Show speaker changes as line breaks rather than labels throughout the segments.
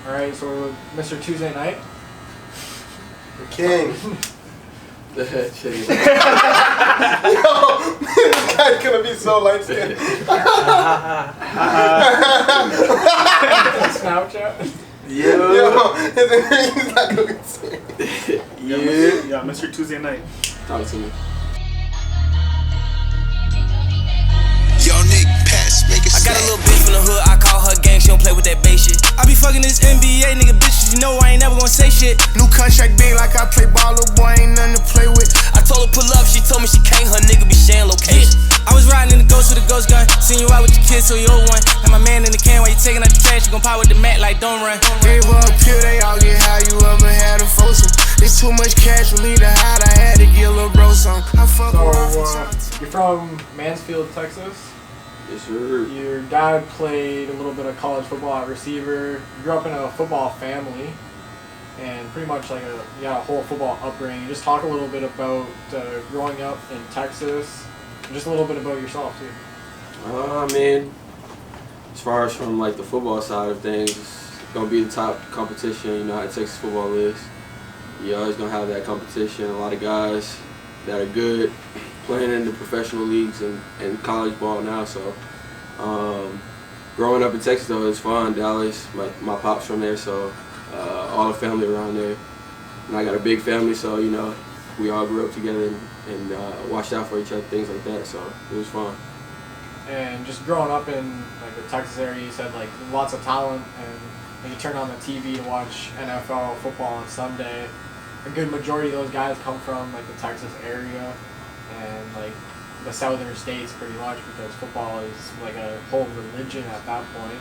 All right, so we're with Mr. Tuesday Night.
The king.
The head shit.
Yo, this guy's gonna be so light skinned.
Snapchat.
Yo, he's not gonna be serious.
Yeah, Mr. Tuesday Night.
Talk to me.
I got a little bitch from the hood, I call her gang, she don't play with that bass shit. I be fucking this NBA nigga bitches, you know I ain't never gonna say shit.
New contract big like I play ball, little boy ain't nothing to play with.
I told her pull up, she told me she can't, her nigga be sharing location. I was riding in the ghost with a ghost gun, seen you out with your kids, so you old one. And my man in the can while you taking out the trash, you gon' pop with the mat like don't run.
Gave up here, they all get high, you ever had a foursome. There's too much cash for me to hide, I had to get a little bro some. I fuck around for time.
You're from Mansfield, Texas.
Yes, sir.
Your dad played a little bit of college football at receiver. You grew up in a football family, and pretty much like you had a whole football upbringing. Just talk a little bit about growing up in Texas, and just a little bit about yourself too.
I mean, as far as from like the football side of things, it's gonna be the top competition. You know how Texas football is. You're always gonna have that competition. A lot of guys that are good playing in the professional leagues and college ball now. So growing up in Texas though, it's fun. Dallas, my pop's from there, so all the family around there. And I got a big family, so you know we all grew up together and watched out for each other, things like that. So it was fun.
And just growing up in like the Texas area, you said like lots of talent, and when you turn on the TV to watch NFL football on Sunday, a good majority of those guys come from like the Texas area and like the southern states pretty much, because football is like a whole religion at that point.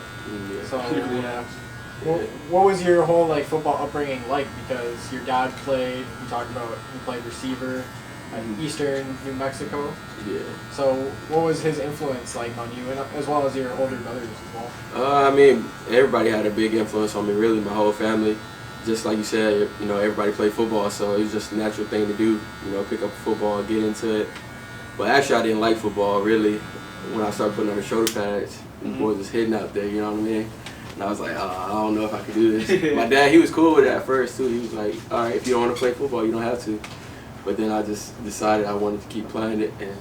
Yeah.
So yeah. What was your whole like football upbringing like? Because your dad played, you talked about he played receiver at Eastern New Mexico.
Yeah.
So what was his influence like on you, and as well as your older brothers as well?
I mean, everybody had a big influence on me, really, my whole family. Just like you said, you know, everybody played football, so it was just a natural thing to do, you know, pick up football, get into it. But actually, I didn't like football, really, when I started putting on the shoulder pads. The boys was hitting out there, you know what I mean? And I was like, I don't know if I can do this. My dad, he was cool with it at first, too. He was like, all right, if you don't want to play football, you don't have to. But then I just decided I wanted to keep playing it, and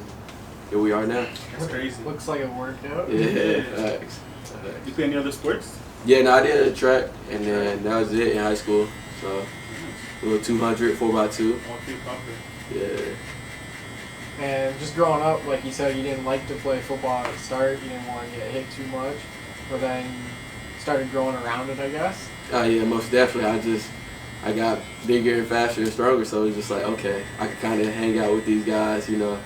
here we are now.
That's crazy.
Looks like it worked out.
Yeah, thanks.
You play any other sports?
Yeah, no, I did track, and then that was it in high school. So, a little 200, 4x2.
Okay,
Yeah.
And just growing up, like you said, you didn't like to play football at the start. You didn't want to get hit too much. But then started growing around it, I guess.
Oh yeah, most definitely. I got bigger and faster and stronger, so it was just like, okay, I could kind of hang out with these guys, you know,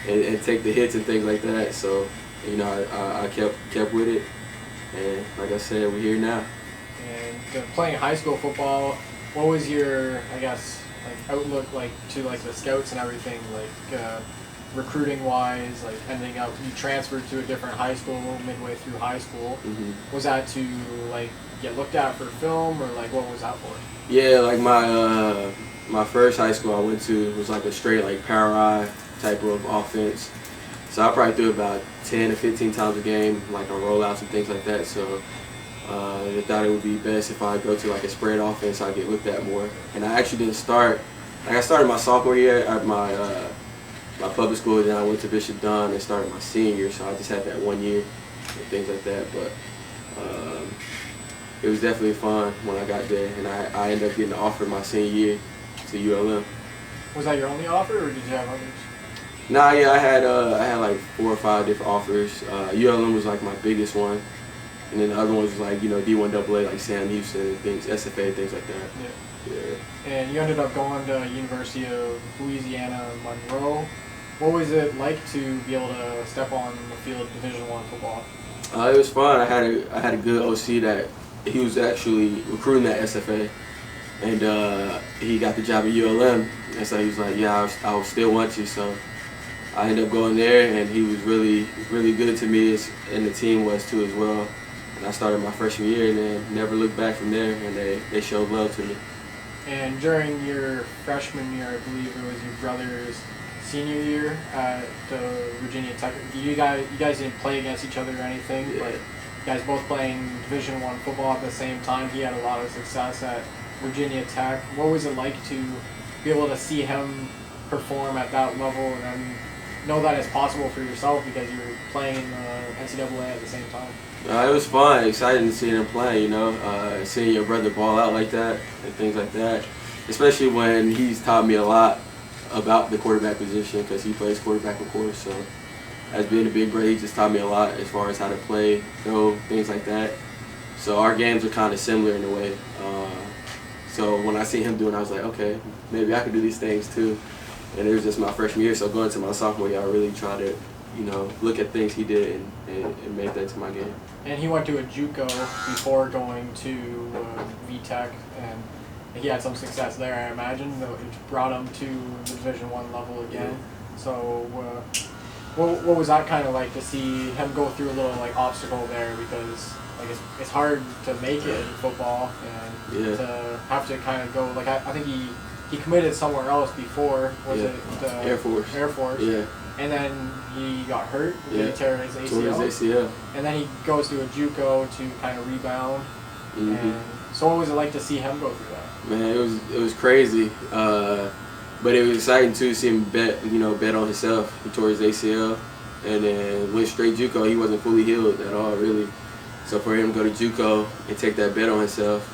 and take the hits and things like that. So, you know, I kept with it. And like I said, we're here now.
And playing high school football, what was your, I guess, like outlook like to like the scouts and everything, like recruiting wise, like ending up, you transferred to a different high school midway through high school. Was that to like get looked at for film, or like what was that for?
Yeah, like my first high school I went to was like a straight like power eye type of offense. So I probably threw about 10 to 15 times a game, like on rollouts and things like that. So I thought it would be best if I go to like a spread offense, I get looked at more. And I actually didn't start. Like I started my sophomore year at my public school, then I went to Bishop Dunn and started my senior year. So I just had that 1 year and things like that. But it was definitely fun when I got there, and I ended up getting an offer my senior year to ULM.
Was that your only offer, or did you have others?
Nah, yeah, I had like 4 or 5 different offers. ULM was like my biggest one, and then the other ones was like, you know, D1AA, like Sam Houston, things, SFA, things like that. Yeah.
And you ended up going to University of Louisiana Monroe. What was it like to be able to step on the field of Division I football?
It was fun. I had a good OC that he was actually recruiting that SFA, and he got the job at ULM, and so he was like, yeah, I still want you. So I ended up going there, and he was really, really good to me, and the team was too as well. And I started my freshman year, and then never looked back from there, and they showed love to me.
And during your freshman year, I believe it was your brother's senior year at Virginia Tech. You guys didn't play against each other or anything,
Yeah.
but guys both playing Division I football at the same time. He had a lot of success at Virginia Tech. What was it like to be able to see him perform at that level and then know that it's possible for yourself because you were playing NCAA at the same time?
It was fun, exciting to see him play, you know, seeing your brother ball out like that and things like that, especially when he's taught me a lot about the quarterback position because he plays quarterback, of course. So as being a big brother, he just taught me a lot as far as how to play, throw, things like that. So our games are kind of similar in a way. So when I see him doing it, I was like, okay, maybe I can do these things too. And it was just my freshman year, so going to my sophomore year, I really tried to, you know, look at things he did and make that to my game.
And he went to a JUCO before going to VTech, and he had some success there, I imagine. It brought him to the Division I level again. Yeah. So what was that kind of like to see him go through a little like obstacle there, because like it's hard to make it in football and to have to kind of go like I think he committed somewhere else before. Was it
Air Force?
Air Force.
Yeah.
And then he got hurt.
Yeah.
He tore his ACL.
Tore his ACL.
And then he goes to a JUCO to kind of rebound.
Mm-hmm.
And so what was it like to see him go through that?
Man, it was crazy. But it was exciting too to see him bet on himself. He tore his ACL and then went straight JUCO. He wasn't fully healed at all, really. So for him to go to JUCO and take that bet on himself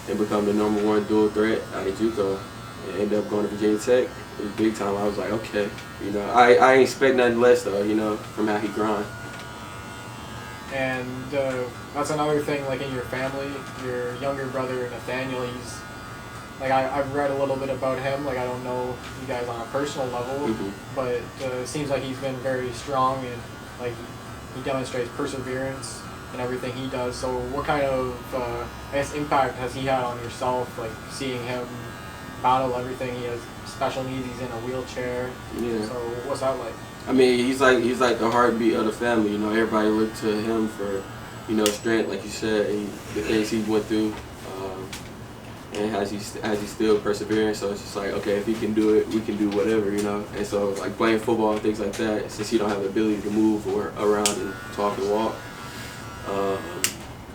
and become the #1 dual threat out of JUCO and end up going to Virginia Tech, it was big time. I was like, okay, you know, I ain't expect nothing less though, you know, from how he grind.
And that's another thing, like in your family, your younger brother Nathaniel, he's like I've read a little bit about him. Like I don't know you guys on a personal level, but it seems like he's been very strong and like he demonstrates perseverance in everything he does. So what kind of I guess impact has he had on yourself? Like seeing him battle everything. He has special needs. He's in a wheelchair.
Yeah.
So what's that like?
I mean, he's like the heartbeat of the family. You know, everybody looked to him for, you know, strength, like you said, the things he went through, and as he still persevering. So it's just like, okay, if he can do it, we can do whatever, you know. And so like playing football and things like that, since he don't have the ability to move or around and talk and walk,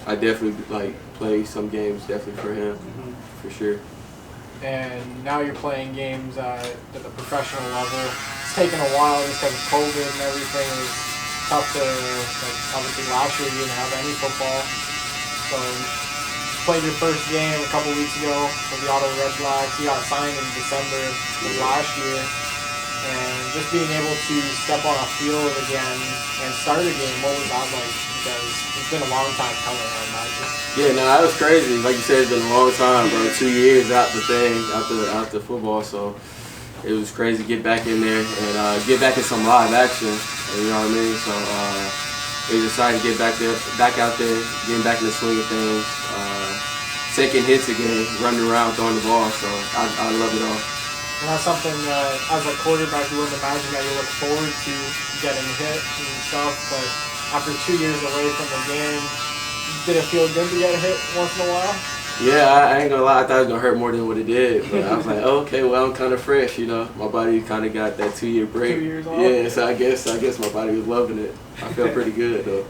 I definitely like play some games definitely for him, for sure.
And now you're playing games at the professional level. It's taken a while just because of COVID and everything. It was tough to, like, obviously last year you didn't have any football. So played your first game a couple weeks ago with the Ottawa Redblacks. You got signed in December of last year. And just being able to step on a field again and start a game, what was that like? Because it's been a long time coming, I imagine.
Yeah, no, that was crazy. Like you said, it's been a long time, bro. 2 years out the football, so it was crazy to get back in there and get back in some live action. You know what I mean? So it was exciting to get back out there, getting back in the swing of things, taking hits again, running around, throwing the ball. So I love it all.
And that's something as a quarterback you wouldn't imagine that you look forward to getting hit and stuff, but after 2 years away from the game, did it feel good to get hit once in a while?
Yeah, I ain't gonna lie, I thought it was gonna hurt more than what it did, but I was like, oh, okay, well, I'm kind of fresh, you know. My body kind of got that 2 year break.
2 years off?
Yeah, so I guess my body was loving it. I felt pretty good though.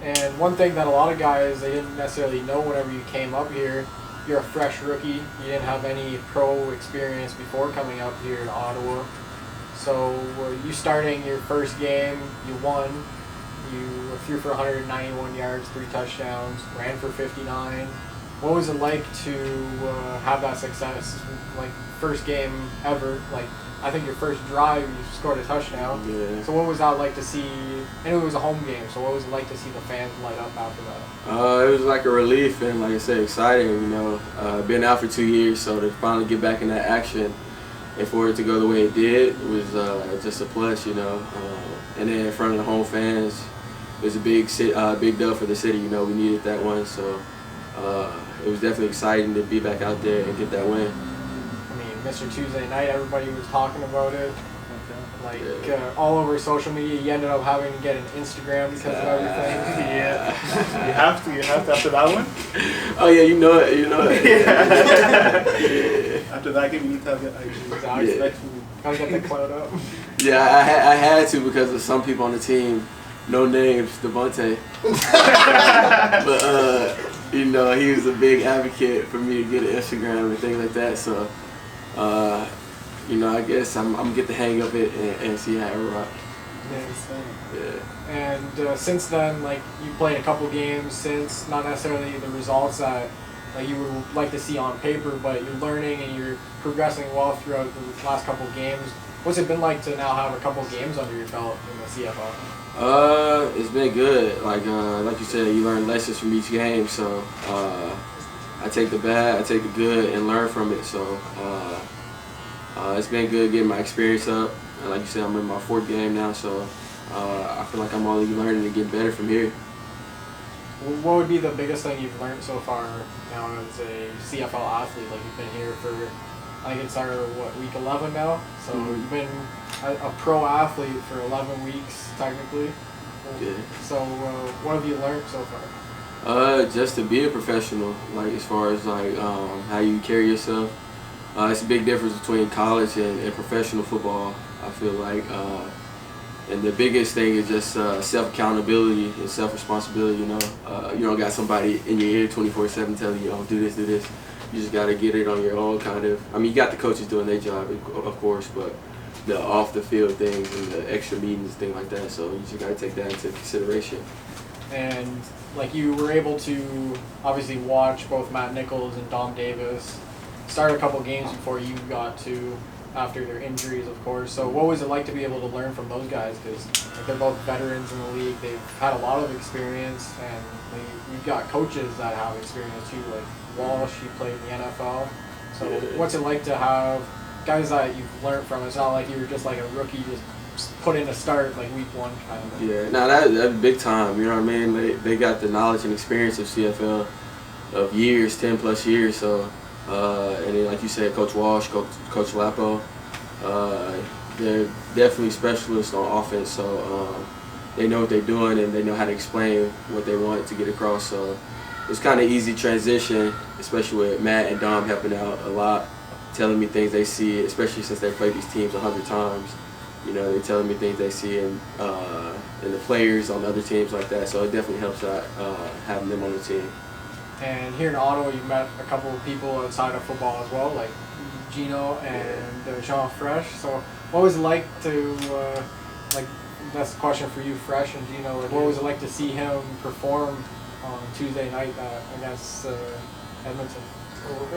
And one thing that a lot of guys, they didn't necessarily know whenever you came up here, you're a fresh rookie. You didn't have any pro experience before coming up here to Ottawa. So you starting your first game, you won. You threw for 191 yards, 3 touchdowns, ran for 59. What was it like to have that success? Like first game ever, like I think your first drive you scored a touchdown.
Yeah.
So what was that like to see? I knew it was a home game, so what was it like to see the fans light up after that?
It was like a relief and, like I said, exciting. You know, been out for 2 years, so to finally get back in that action and for it to go the way it did was just a plus. You know, and then in front of the home fans, it was a big dub for the city. You know, we needed that one, so it was definitely exciting to be back out there and get that win.
I mean, Mr. Tuesday Night, everybody was talking about it. Like all over social media, you ended up having to get an Instagram because of everything.
Yeah, you have to after that one.
Oh yeah, you know it.
Yeah. After that game, you need to have your IG.
Exactly. Gotta get the cloud up.
Yeah, I had to because of some people on the team no names, Devontae. But you know, he was a big advocate for me to get an Instagram and things like that. So, you know, I guess I'm gonna get the hang of it and see how it rock.
Yeah. And since then, like, you played a couple games since, not necessarily the results that like you would like to see on paper, but you're learning and you're progressing well throughout the last couple games. What's it been like to now have a couple games under your belt in the CFL?
It's been good. Like you said, you learn lessons from each game. So I take the bad, I take the good, and learn from it. So it's been good getting my experience up. And like you said, I'm in my 4th game now, so I feel like I'm only learning to get better from here.
What would be the biggest thing you've learned so far now as a CFL athlete? Like, you've been here for, I think it's our, week 11 now? So you've been a pro athlete for 11 weeks, technically.
Yeah.
So what have you learned so far?
Just to be a professional, like as far as like how you carry yourself. It's a big difference between college and professional football, I feel like. And the biggest thing is just self-accountability and self-responsibility, you know. You don't got somebody in your ear 24/7 telling you, oh, do this, do this. You just got to get it on your own, kind of. I mean, you got the coaches doing their job, of course, but the off-the-field things and the extra meetings, things like that, so you just got to take that into consideration.
And, like, you were able to obviously watch both Matt Nichols and Dom Davis start a couple games before you got to, after their injuries, of course. So what was it like to be able to learn from those guys? Because like, they're both veterans in the league. They've had a lot of experience, and like, you've got coaches that have experience too, like Walsh, he played in the NFL. So what's it like to have guys that you've learned from? It's not like you were just like a rookie, just put in a start like week 1 kind of thing.
Yeah, no, that's big time, you know what I mean? They got the knowledge and experience of CFL of years, 10+ years, so and then like you said, Coach Walsh, Coach Lapo, they're definitely specialists on offense, so they know what they're doing and they know how to explain what they want to get across. So it's kind of easy transition, especially with Matt and Dom helping out a lot, telling me things they see, especially since they played these teams 100 times. You know, they're telling me things they see in the players on the other teams like that. So it definitely helps out having them on the team.
And here in Ottawa, you've met a couple of people outside of football as well, like Gino and Jean Phresh. So what was it like to, like, that's a question for you, Phresh and Gino, like, what was it like to see him perform on Tuesday night against Edmonton?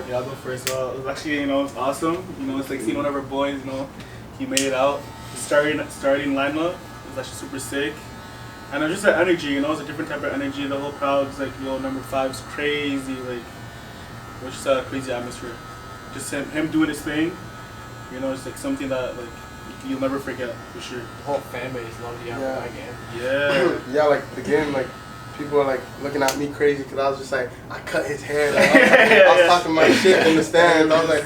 Yeah, I'll go first. Well, it was actually, you know, it's awesome. You know, it's like seeing one of our boys, you know, he made it out. The starting lineup was actually super sick. And it was just that energy, you know, it's a different type of energy. The whole crowd's like, yo, number 5's crazy. Like, it was just a crazy atmosphere. Just him doing his thing, you know, it's like something that, like, you'll never forget, for sure.
The whole fan base loved you after that game.
Yeah.
Yeah, like, the game, like, people were, like, looking at me crazy because I was just like, I cut his hair. Like, I was talking my shit in the stands. I was like,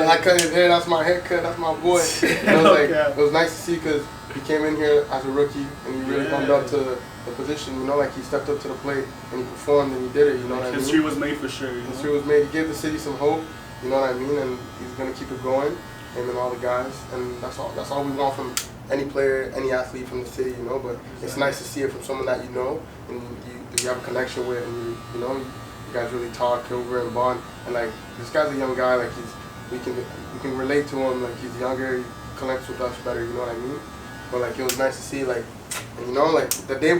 I cut his hair, that's my haircut, that's my boy. And I was like, it was nice to see because he came in here as a rookie and he really warmed up to the position, you know, like he stepped up to the plate and he performed and he did it, you know what I mean?
History was made for sure, you know?
History was made. He gave the city some hope, you know what I mean? And he's going to keep it going, him and all the guys. And that's all we want from any player, any athlete from the city, you know? But it's nice to see it from someone that you know and you have a connection with and you know, you guys really talk over and bond. And like, this guy's a young guy, like we can relate to him, like he's younger, he connects with us better, you know what I mean? But like, it was nice to see, like, and, you know, like the day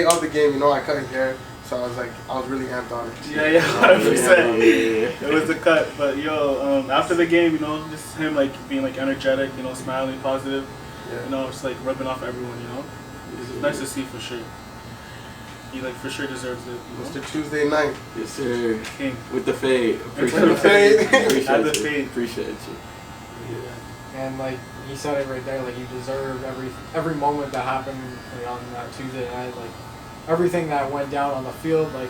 of the game, you know, I cut his hair, so I was really amped on it.
Yeah, 100%. It was the cut, but yo, after the game, you know, just him like being like energetic, you know, smiling, positive, you know, just like rubbing off everyone, you know. It was nice to see for sure. He like for sure deserves it. You know?
Mr. Tuesday night.
Yes, sir.
King.
With the fade.
Appreciate the fade.
Appreciate you.
Yeah. And like he said it right there, like you deserve every moment that happened on that Tuesday night, like everything that went down on the field, like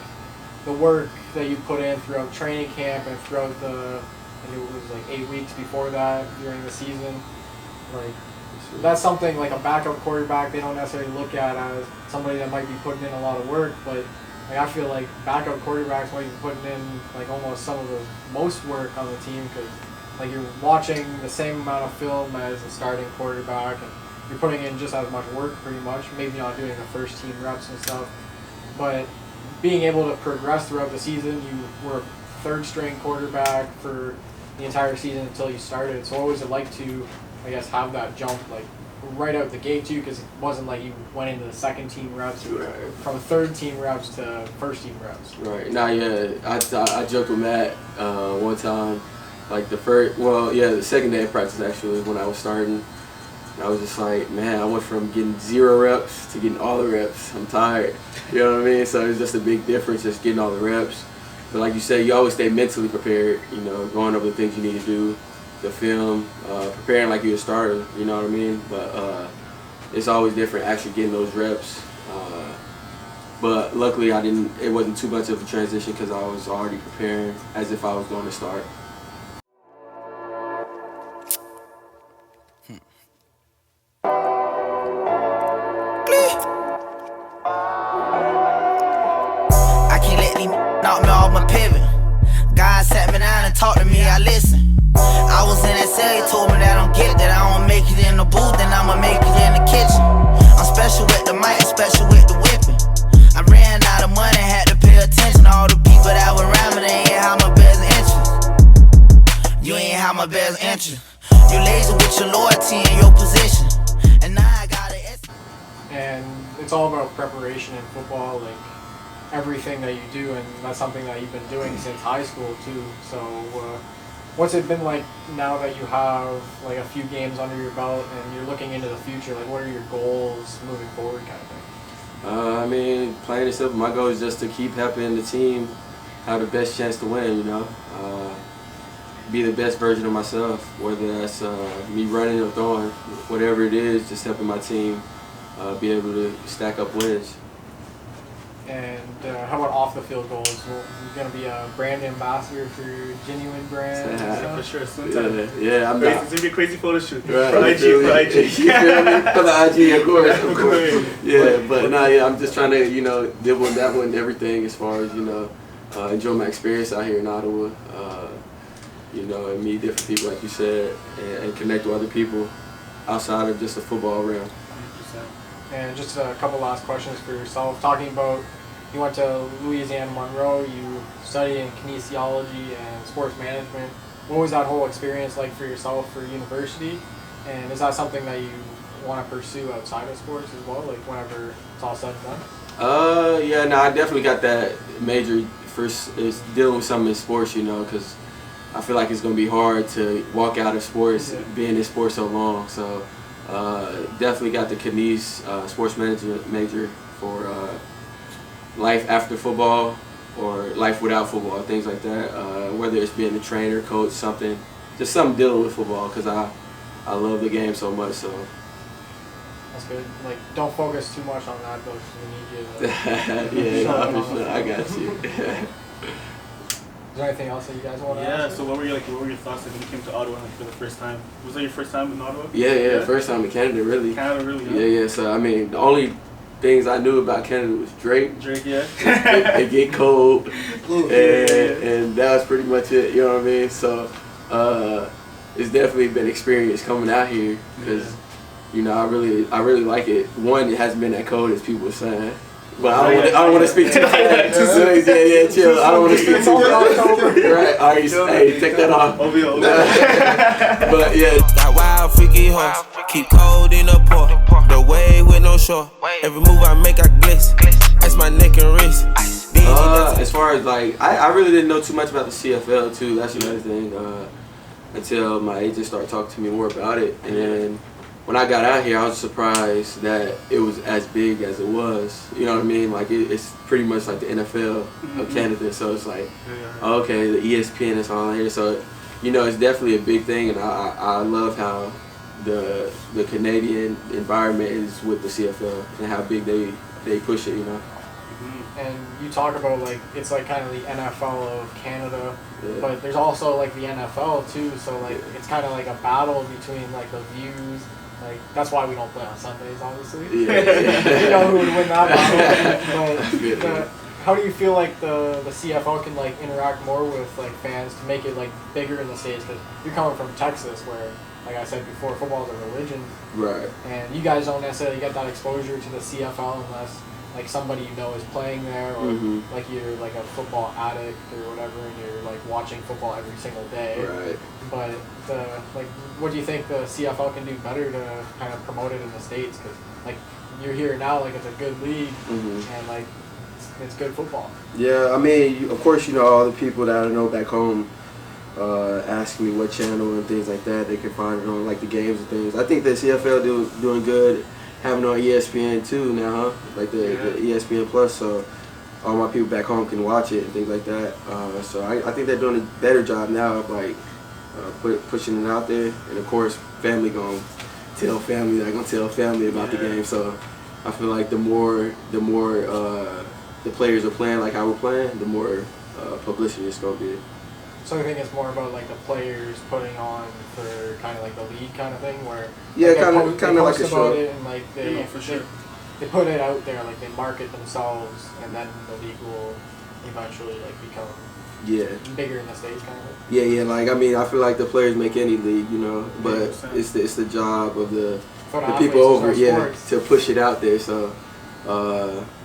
the work that you put in throughout training camp and throughout I think it was like 8 weeks before that during the season, like that's something like a backup quarterback they don't necessarily look at as somebody that might be putting in a lot of work, but like I feel like backup quarterbacks might be putting in like almost some of the most work on the team because like you're watching the same amount of film as a starting quarterback and you're putting in just as much work pretty much, maybe not doing the first team reps and stuff, but being able to progress throughout the season. You were third string quarterback for the entire season until you started. So what was it like to, I guess, have that jump like right out the gate too? Because it wasn't like you went into the second team reps, from third team reps to first team reps.
Right. Nah, yeah. I joked with Matt one time, like the second day of practice actually when I was starting. I was just like, man, I went from getting 0 reps to getting all the reps. I'm tired. You know what I mean? So it's just a big difference, just getting all the reps. But like you said, you always stay mentally prepared, you know, going over the things you need to do, the film, preparing like you're a starter, you know what I mean? But it's always different actually getting those reps. But luckily it wasn't too much of a transition because I was already preparing as if I was going to start.
Knocked me off my pivot. God sat me down and talked to me, I listened. I was in that cell, he told me that I don't get it, that I don't make it in the booth, then I'ma make it in the kitchen. I'm special with the mic, special with the whipping. I ran out of money, had to pay attention to all the people that were around me, they ain't have my best interest. You ain't have my best interest. You lazy with your loyalty and your position. And now I got it.
And it's all about preparation in football, like everything that you do, and that's something that you've been doing since high school too. So what's it been like now that you have like a few games under your belt and you're looking into the future? Like, what are your goals moving forward, kind of thing?
I mean, plain and simple, my goal is just to keep helping the team have the best chance to win, you know. Be the best version of myself, whether that's me running or throwing, whatever it is, just helping my team be able to stack up wins.
And how about off the field goals? You're going to be a brand ambassador for Ginuwine brand?
For sure, sometime.
Yeah, I'm
crazy.
not.
It's going to be a crazy photo shoot.
Right,
For IG.
for the IG, of course. Yeah, but I'm just trying to, you know, dibble and dabble in everything as far as, you know, enjoy my experience out here in Ottawa. You know, and meet different people, like you said, and connect with other people outside of just the football realm.
100%. And just a couple last questions for yourself. Talking about, you went to Louisiana Monroe, you studied in kinesiology and sports management. What was that whole experience like for yourself for university? And is that something that you want to pursue outside of sports as well, like whenever it's all said and done?
Yeah, no, I definitely got that major is dealing with something in sports, you know, because I feel like it's going to be hard to walk out of sports, being in sports so long. So definitely got the kines sports management major for life after football or life without football, things like that. Whether it's being a trainer, coach, something, just something dealing with football because I love the game so much. So
that's good. Like, don't focus too much on that though, because we need you to
for sure. I got you.
Is there anything else that you guys want to ask?
Yeah, so what were your thoughts when you came to Ottawa for the first time? Was that your first time in Ottawa?
Yeah, first time in Canada, really.
Canada, really,
Yeah. So, I mean, the only things I knew about Canada was Drake.
Drake, yeah.
It get cold, and that was pretty much it, you know what I mean? So, it's definitely been experience coming out here because, you know, I really like it. One, it hasn't been that cold as people were saying. But I don't want to speak too fast. Yeah, chill. I don't want to speak too fast. Right, all right, hey, take that off. But yeah.
Got wild, freaky horse. Keep cold in the port. The way with no shore. Every move I make, I glitz. Ice my neck and wrist.
As far as like, I really didn't know too much about the CFL too. That's another thing. Until my agent started talking to me more about it, and then when I got out here, I was surprised that it was as big as it was. You know what I mean? Like it's pretty much like the NFL of Canada. So it's like, okay, the ESPN is on here. So, you know, it's definitely a big thing, and I love how the Canadian environment is with the CFL and how big they push it. You know.
And you talk about like it's like kind of the NFL of Canada, but there's also like the NFL too. So like it's kind of like a battle between like the views. Like that's why we don't play on Sundays, obviously. You know who would win that battle. But how do you feel like the CFL can like interact more with like fans to make it like bigger in the States? Because you're coming from Texas, where like I said before, football is a religion.
Right.
And you guys don't necessarily get that exposure to the CFL unless like somebody you know is playing there, or like you're like a football addict or whatever, and you're like watching football every single day.
Right.
But what do you think the CFL can do better to kind of promote it in the States? Because like you're here now, like it's a good league, and like it's good football.
Yeah, I mean, of course, you know, all the people that I know back home ask me what channel and things like that they can find it on, like the games and things. I think the CFL doing good, having it on ESPN too now, huh? Like the ESPN Plus, so all my people back home can watch it and things like that. So I think they're doing a better job now of like pushing it out there, and of course, family gonna tell family, they're gonna tell family about the game. So I feel like the more the players are playing like how we're playing, the more publicity it's gonna be.
So I think it's more about like the players putting on for kind of like the league kind of thing, where
kind of like a show.
It and like they put it out there, like they market themselves, and then the league will eventually like become bigger in the States kind of.
Yeah. Like I mean, I feel like the players make any league, you know, but it's the job of the people over to push it out there. So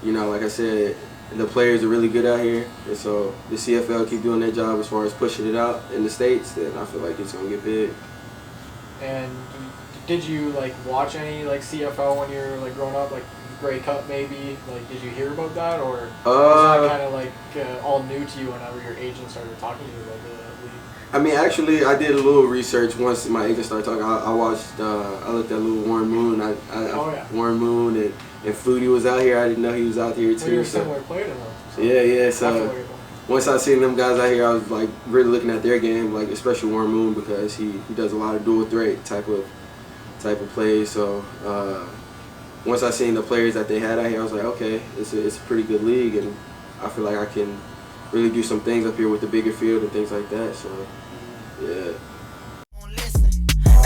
you know, like I said, the players are really good out here, and so the CFL keep doing their job as far as pushing it out in the States, then I feel like it's gonna get big.
And did you like watch any like CFL when you were like growing up, like Grey Cup maybe? Like, did you hear about that, or was that kind of like all new to you whenever your agent started talking to you about the league?
I mean, actually, I did a little research once my agent started talking. I watched, I looked at little Warren Moon. Warren Moon and Foodie was out here. I didn't know he was out here too.
Well, you're a similar player to them. So
yeah. So once I seen them guys out here, I was like really looking at their game, like especially Warren Moon, because he does a lot of dual threat type of plays. So once I seen the players that they had out here, I was like, okay, it's a pretty good league, and I feel like I can really do some things up here with the bigger field and things like that. So yeah.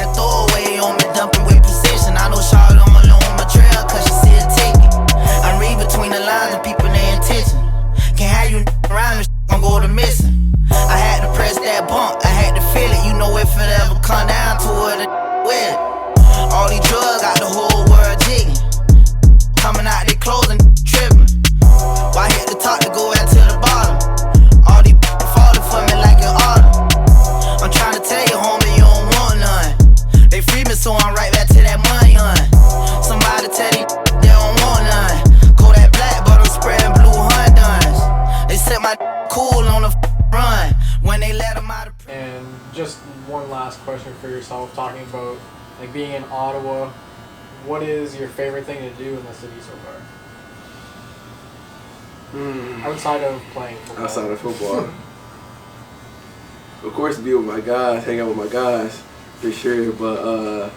That throwaway on me, dumping with precision. I know Charlotte on my trail, cause she see a ticket. I read between the lines and people their intention. Can't have you around and gon' go to missing. I had to press that bump, I had to feel it. You know if it ever come down to it, with it. All these drugs got the whole world jigging. Coming out they clothes and tripping. Why hit the top to go out to the bottom? All these falling for me like an autumn. I'm trying to tell you, homie, you don't want none. They free me, so I'm right back to that money, hun. Somebody tell me they don't want none. Kodak black, but I'm spraying blue Honduras. They set my cool on the run when they let them out of prison.
And just one last question for yourself, talking about like being in Ottawa. What is your favorite thing to do in the city so far? Outside of playing football.
Outside of football. Of course, be with my guys, hang out with my guys, for sure. But I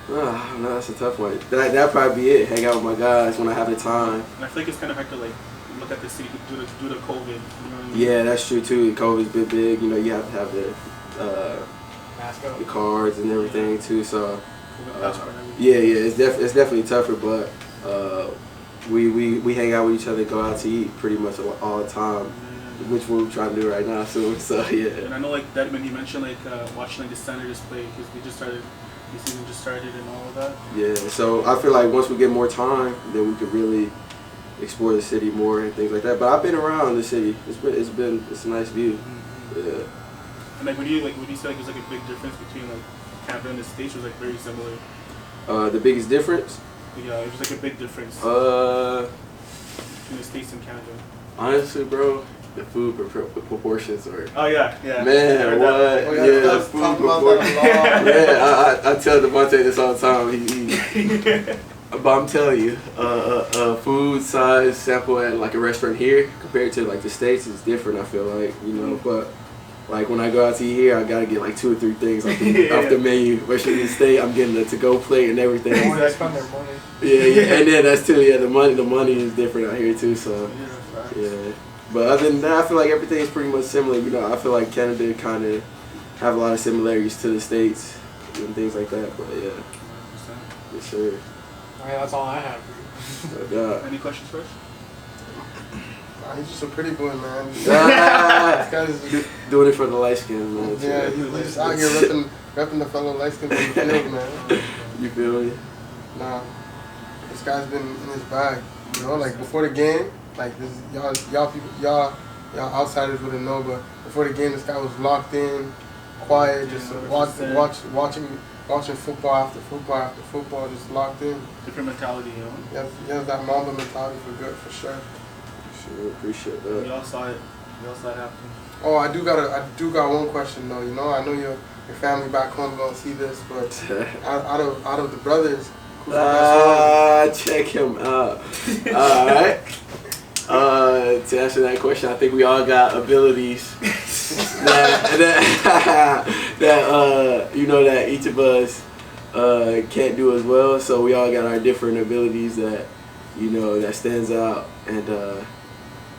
don't know, that's a tough one. That'd probably be it. Hang out with my guys when I have the time.
And I feel like it's kind of hard to like look at the city due to COVID. You know what I mean?
Yeah, that's true too. COVID's been big. You know, you have to have the cards and everything too. So it's definitely tougher. But we hang out with each other, go out to eat pretty much all the time, which we're trying to do right now soon. So yeah.
And I know like that when he mentioned like watching like the Senators play, because they just started, the season just started and all of that.
Yeah. So I feel like once we get more time, then we could really explore the city more and things like that. But I've been around the city. It's a nice view. Yeah.
And like would you say like there's like a big difference between like Canada and the States, or like very similar?
The biggest difference?
Yeah, it was like a big difference between the States and Canada.
Honestly, bro, the food proportions are.
Oh yeah.
Man, what? The food proportions. Yeah, I tell Devontae this all the time. But I'm telling you, food size sample at like a restaurant here compared to like the States is different. I feel like, you know, but like when I go out to eat here, I gotta get like 2 or 3 things off the menu. Whereas in the State, I'm getting a to-go plate and everything.
They want to spend their money.
Yeah, and then that's too. Yeah, the money is different out here too. So yeah, but other than that, I feel like everything is pretty much similar. You know, I feel like Canada kind of have a lot of similarities to the States and things like that. But yeah, yes sir.
Alright, that's all I have for you.
Oh, God.
Any questions first?
He's just a pretty boy, man. This
Ah,
guy's
doing it for the light skin, man.
yeah, he's just out here repping the fellow light skin on the field, man.
You feel me?
Nah, this guy's been in his bag. You know, like before the game, like this, y'all outsiders wouldn't know, but before the game, this guy was locked in, quiet, just watching football after football after football, just locked in.
Different mentality, you know.
He has that Mamba mentality for good, for sure.
Sure, appreciate that.
We all saw it. We all saw it happen.
Oh, I do got one question though. You know, I know your family back home gonna see this, but out of the brothers, who's the best one?
Check him out. Alright. To answer that question, I think we all got abilities that you know, that each of us can't do as well. So we all got our different abilities that, you know, that stands out, and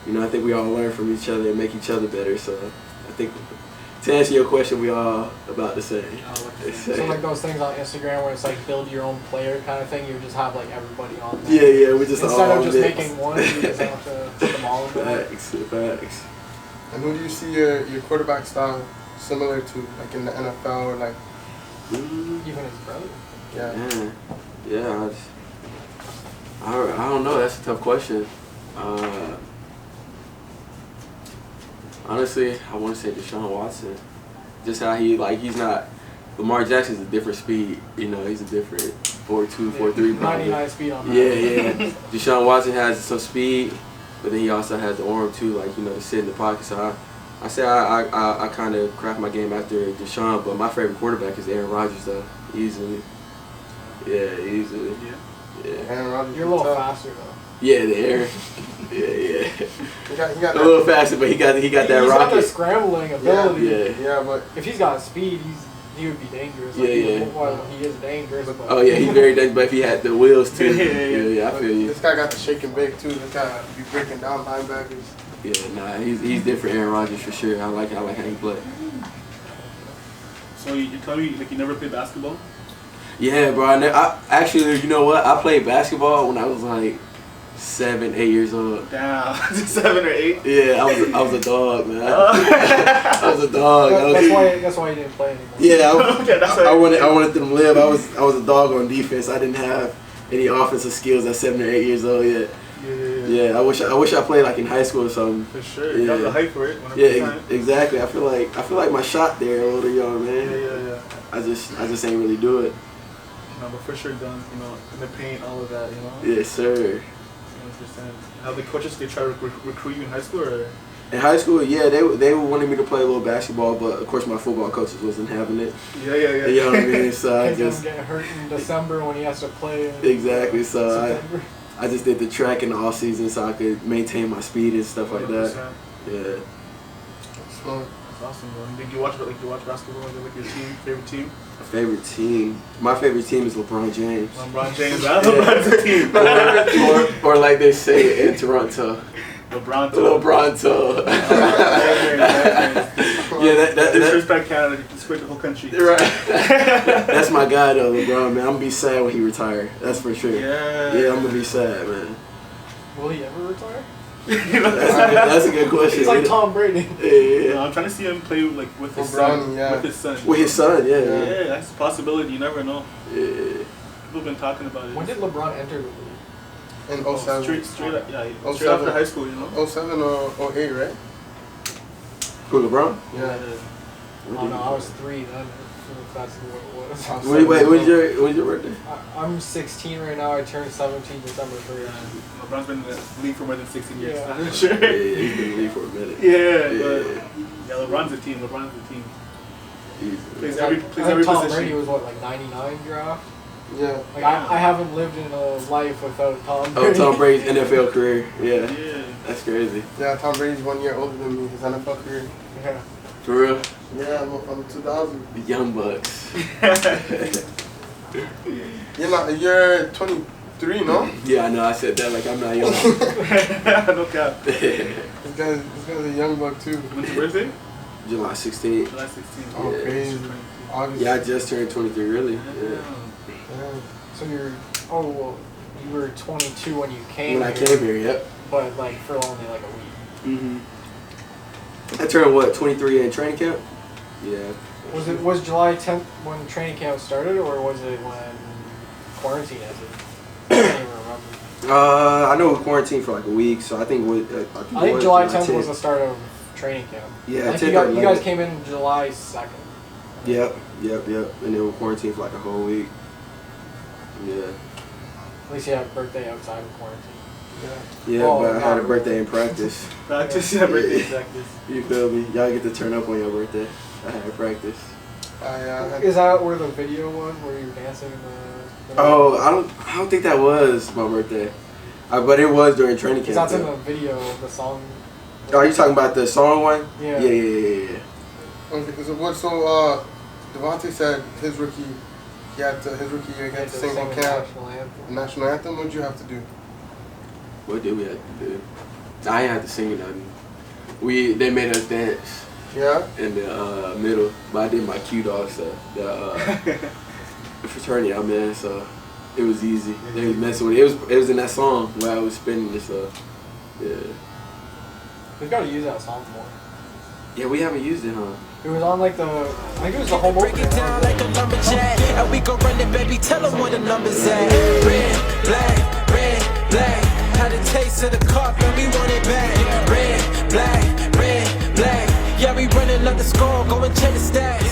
you know, I think we all learn from each other and make each other better. So I think, to answer your question, we all about the same.
So like those things on Instagram where it's like build your own player kind of thing, you just have like everybody on there.
Yeah, we just
instead
all
of just
mixed.
making one, you just have to put them all in there.
Facts.
And who do you see your quarterback style similar to, like in the NFL or like?
Even his brother.
Yeah. I don't know. That's a tough question. Honestly, I want to say Deshaun Watson. Just how he's not. Lamar Jackson's a different speed. You know, he's a different 4.2, 4.3.
99 speed on that.
Yeah. Deshaun Watson has some speed, but then he also has the arm too, like, you know, to sit in the pocket. So I say I kind of craft my game after Deshaun, but my favorite quarterback is Aaron Rodgers though, easily. Yeah, easily. Yeah.
Aaron Rodgers.
You're a little faster though.
Yeah, the Aaron. Yeah.
He got
A little faster, but he got that
He's
rocket.
got the scrambling ability.
Yeah, but
If he's got speed, he would be dangerous.
Yeah.
Well, he is dangerous. But
Oh yeah, he's very dangerous, but if he had the wheels too. Yeah, I feel you.
this guy got the shake and bake too. This guy be breaking down linebackers.
Yeah, nah, he's different Aaron Rodgers for sure. I like how he play.
So you tell me, like, you never played basketball?
Yeah, bro. I actually, you know what? I played basketball when I was like 7, 8 years old.
Damn, 7 or 8?
Yeah, I was a dog, man. I was a dog.
That's why he didn't play anymore.
Yeah, I wanted them to live. I was a dog on defense. I didn't have any offensive skills at 7 or 8 years old yet. Yeah. I wish I played like in high school or something.
For sure. You got the hype for it.
Exactly. I feel like my shot there a little young, man.
Yeah.
I just ain't really do it.
No, but for sure done, you know, in the paint, all of that, you know?
Yes, sir.
100%. How the coaches, they try to recruit you in high school, or?
In high school, yeah, they wanted me to play a little basketball, but of course my football coaches wasn't having it.
Yeah.
You know what I mean? So I
Him
just
getting hurt in December when he has to play.
Exactly. So
September.
I just did the track in the off season so I could maintain my speed and stuff like that.
100%.
Yeah.
So
That's awesome, bro. Did you watch basketball? Like your favorite team?
Favorite team. My favorite team is LeBron James.
LeBron James. LeBron's team.
or like they say in Toronto. LeBronto. Yeah, that
disrespect Canada, disrespect the whole country.
Right. That's my guy though, LeBron, man. I'm gonna be sad when he retire. That's for sure. Yeah, I'm gonna be sad, man.
Will he ever retire?
That's a good question.
He's like Tom Brady.
Yeah.
No, I'm trying to see him play like with his
LeBron,
son.
yeah.
With his son.
With his son, yeah.
Yeah, that's a possibility. You never know.
Yeah.
People have been talking about it.
When did LeBron enter the league?
in 07.
Straight
Oh,
straight after high school, you know?
07 or 08, right?
Who, LeBron?
Yeah.
Oh no, I was 3 then. If that's what it was.
Wait, when's your birthday?
I'm 16 right now. I turned 17 December 3rd.
LeBron's been in the league for more than 16 years.
Yeah.
I'm sure.
Yeah, he's been in the league for a minute.
Yeah, LeBron's a team. Plays every
Tom
position.
Brady was what, like 99 draft?
Yeah.
Like I haven't lived in a life without Tom Brady.
Oh, Tom Brady's NFL career. Yeah. That's crazy.
Yeah, Tom Brady's 1 year older than me, his NFL career.
Yeah.
For real?
Yeah, I'm 2000.
The Young Bucks.
You're 23, no?
Yeah, I know. I said that like I'm not young.
No cap.
This guy's a young buck too.
When's your birthday?
July 16th.
July 16th.
Oh,
Yeah.
crazy. August.
Yeah, I just turned 23, really. Yeah.
Yeah.
So you were 22 when you came
When I
here,
came here, yep.
but like for only like a week.
I turned what, 23 in training camp? Yeah.
Was July 10th when training camp started, or was it when quarantine ended? I can't even remember.
I know it was quarantined for like a week, so I think
I think July 10th was the start of training camp.
Yeah,
I think you guys came in July 2nd.
Yep. And they were quarantined for like a whole week. Yeah.
At least you had a birthday outside of quarantine.
Yeah, but I had a birthday in practice.
Practice, yeah, birthday practice.
You feel me? Y'all get to turn up on your birthday. I had practice.
Is that where the video was, where you were dancing in the
Oh, I don't think that was my birthday. But it was during training camp.
That's in the video of the song.
Oh, are you talking about the song one?
Yeah.
Yeah.
Okay, so Devontae said his rookie year he had to sing on camp. National anthem. What did you have to do?
What did we have to do? I ain't have to sing nothing. They made us dance.
Yeah.
In the middle, but I did my Q Dog stuff. The fraternity I'm in, so it was easy. They was messing with it. It was in that song where I was spinning this stuff. Yeah.
We've got to use that song more.
Yeah, we haven't used it, huh?
It was on like I think it was the home opener.
Break it down like a lumberjack, and we gon' run it, baby. Tell them where the numbers at. Red, black. Had a taste of the carpet, we want it back. Red, black. Yeah, we running up the score, go and check the stats.